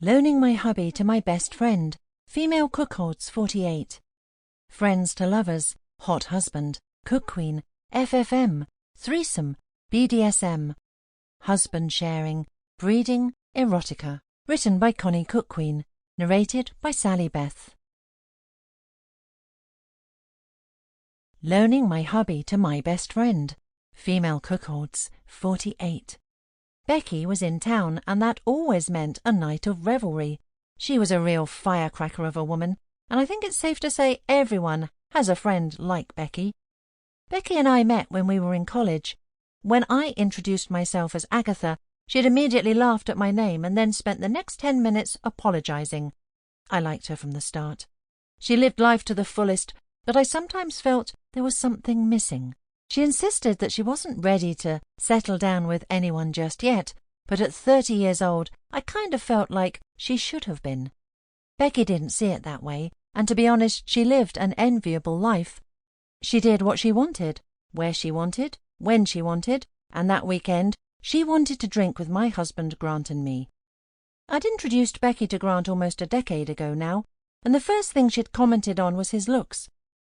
Loaning my hubby to my best friend, female Cuckolds 48. Friends to lovers, hot husband, Cuckquean, FFM, Threesome, BDSM. Husband sharing, breeding, Erotica. Written by Connie Cuckquean. Narrated by Sallybeth. Loaning my hubby to my best friend, female Cuckolds 48. Becky was in town, and that always meant a night of revelry. She was a real firecracker of a woman, and I think it's safe to say everyone has a friend like Becky. Becky and I met when we were in college. When I introduced myself as Agatha, she'd immediately laughed at my name and then spent the next 10 minutes apologizing. I liked her from the start. She lived life to the fullest, but I sometimes felt there was something missing. She insisted that she wasn't ready to settle down with anyone just yet, but at 30 years old, I kind of felt like she should have been. Becky didn't see it that way, and to be honest, she lived an enviable life. She did what she wanted, where she wanted, when she wanted, and that weekend, she wanted to drink with my husband Grant and me. I'd introduced Becky to Grant almost a decade ago now, and the first thing she'd commented on was his looks.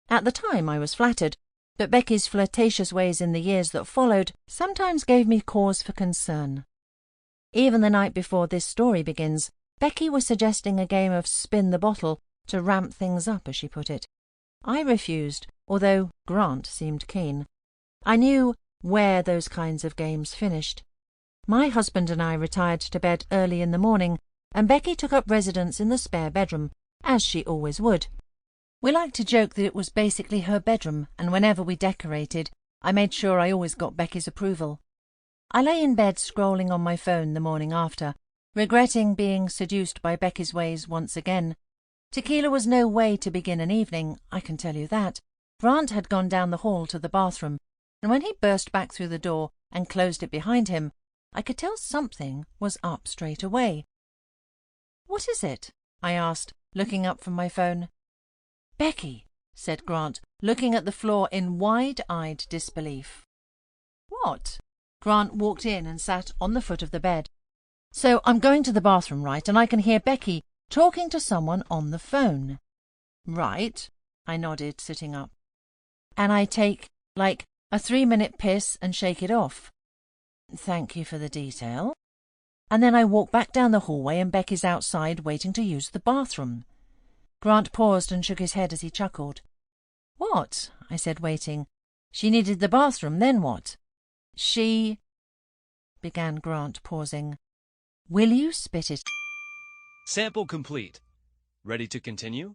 At the time, I was flattered, but Becky's flirtatious ways in the years that followed sometimes gave me cause for concern. Even the night before this story begins, Becky was suggesting a game of spin the bottle to ramp things up, as she put it. I refused, although Grant seemed keen. I knew where those kinds of games finished. My husband and I retired to bed early in the morning, and Becky took up residence in the spare bedroom, as she always would. We liked to joke that it was basically her bedroom, and whenever we decorated, I made sure I always got Becky's approval. I lay in bed scrolling on my phone the morning after, regretting being seduced by Becky's ways once again. Tequila was no way to begin an evening, I can tell you that. Grant had gone down the hall to the bathroom, and when he burst back through the door and closed it behind him, I could tell something was up straight away. "What is it?" I asked, looking up from my phone. "Becky," said Grant, looking at the floor in wide-eyed disbelief. "What?" Grant walked in and sat on the foot of the bed. "So I'm going to the bathroom, right, and I can hear Becky talking to someone on the phone." "Right," I nodded, sitting up. "And I take, like, a 3-minute piss and shake it off." "Thank you for the detail." "And then I walk back down the hallway and Becky's outside waiting to use the bathroom." Grant paused and shook his head as he chuckled. "What?" I said, waiting. "She needed the bathroom, then what?" "She—" began Grant, pausing. "Will you spit it?" Sample complete. Ready to continue?